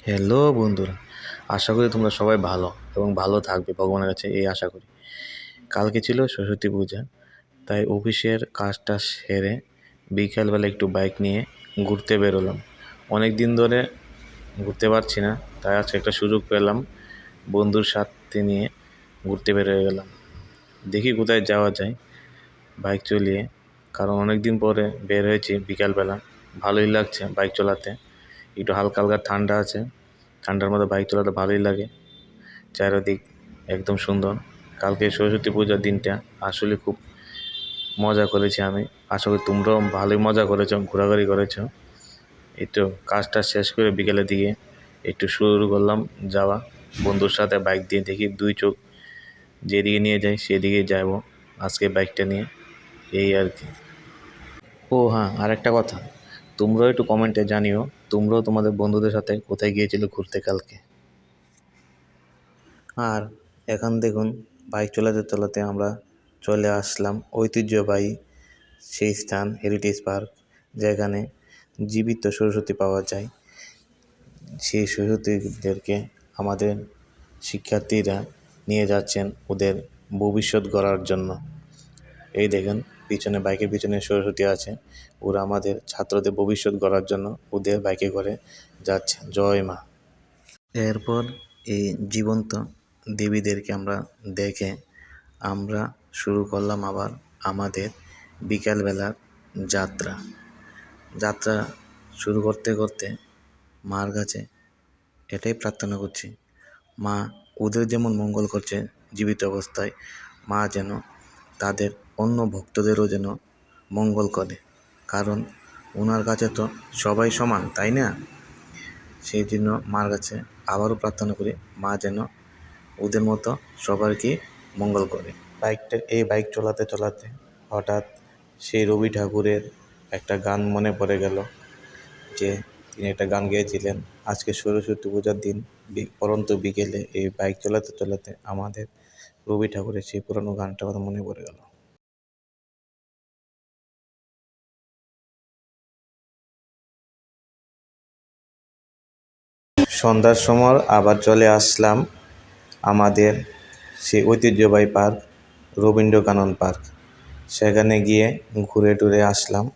Hello বন্ধুরা, আশা করি তোমরা সবাই ভালো এবং ভালো থাকবে ভগবানের কাছে এই আশা করি। কালকে ছিল সরস্বতী পূজা, তাই অফিসের কাজটা সেরে বিকালবেলা একটু বাইক নিয়ে ঘুরতে বেরোলাম। অনেক দিন ধরে ঘুরতে পারছি না, তাই আজকে একটা সুযোগ পেলাম, বন্ধুর সাথে নিয়ে ঘুরতে বেরিয়ে গেলাম। দেখি কোথায় যাওয়া যায় বাইক চালিয়ে, কারণ অনেক দিন পরে বের হয়েছি বিকালবেলা। ভালোই লাগছে বাইক চালাতে, একটু হালকা হালকা ঠান্ডা আছে, ঠান্ডার মধ্যে বাইক চালাতে ভালোই লাগে। চারিদিক একদম সুন্দর। কালকে সরস্বতী পূজার দিনটা আসলে খুব মজা করেছি আমি। আশা করি তোমরাও ভালোই মজা করেছো, ঘোরাঘুরি করেছো। একটু কাজটা শেষ করে বিকেলের দিকে একটু শুরু করলাম যাওয়া বন্ধুর সাথে বাইক দিয়ে। দেখি দুই চোখ যেদিকে নিয়ে যাই সেদিকে যাব আজকে বাইকটা নিয়ে, এই আর কি। ও হ্যাঁ, আরেকটা কথা, তোমরাও একটু কমেন্টে জানিও তোমরাও তোমাদের বন্ধুদের সাথে কোথায় গিয়েছিলে ঘুরতে কালকে। আর এখন দেখুন বাইক চালাতে চালাতে আমরা চলে আসলাম ঐতিহ্যবাহী সেই স্থান হেরিটেজ পার্ক, যেখানে জীবিত সরস্বতী পাওয়া যায়। সেই সরস্বতীদেরকে আমাদের শিক্ষার্থীরা নিয়ে যাচ্ছেন ওদের ভবিষ্যৎ গড়ার জন্য। এই দেখেন পিছনে, বাইকের পিছনে সরস্বতী আছে, ওরা আমাদের ছাত্রদের ভবিষ্যৎ গড়ার জন্য ওদের বাইকে করে যাচ্ছে। জয় মা। এরপর এই জীবন্ত দেবীদেরকে আমরা দেখে আমরা শুরু করলাম আবার আমাদের বিকালবেলার যাত্রা। যাত্রা শুরু করতে করতে মার কাছে এটাই প্রার্থনা করছি, মা ওদের যেমন মঙ্গল করছে জীবিত অবস্থায়, মা যেন তাদের অন্য ভক্তদেরও যেন মঙ্গল করে, কারণ ওনার কাছে তো সবাই সমান, তাই না? সেই জন্য মার কাছে আবারও প্রার্থনা করি, মা যেন ওদের মতো সবাইকে মঙ্গল করে। এই বাইক চালাতে চালাতে হঠাৎ সেই রবি ঠাকুরের একটা গান মনে পড়ে গেল, যে তিনি একটা গান গেয়েছিলেন আজকে সরস্বতী পূজার দিন পরন্ত বিকেলে। এই বাইক চালাতে চালাতে আমাদের রবি ঠাকুরের সেই পুরনো গানটা কথা মনে পড়ে গেল। সন্ধ্যার সময় আবার চলে আসলাম আমাদের সেই ঐতিহ্যবাহী পার্ক, রবীন্দ্রকানন পার্ক। সেখানে গিয়ে ঘুরে টুরে আসলাম,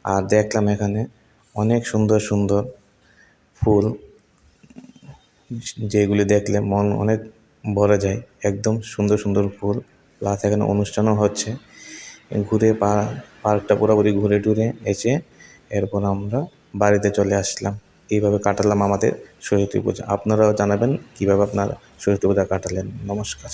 আর দেখলাম এখানে অনেক সুন্দর সুন্দর ফুল, যেগুলি দেখলে মন অনেক ভরে যায়। একদম সুন্দর সুন্দর ফুল, প্লাস এখানে অনুষ্ঠানও হচ্ছে। ঘুরে পার্কটা পুরোপুরি ঘুরে টুরে এসে এরপর আমরা বাড়িতে চলে আসলাম। এইভাবে কাটালাম আমাদের সরস্বতী পূজা। আপনারাও জানাবেন কীভাবে আপনারা সরস্বতী পূজা কাটালেন। নমস্কার।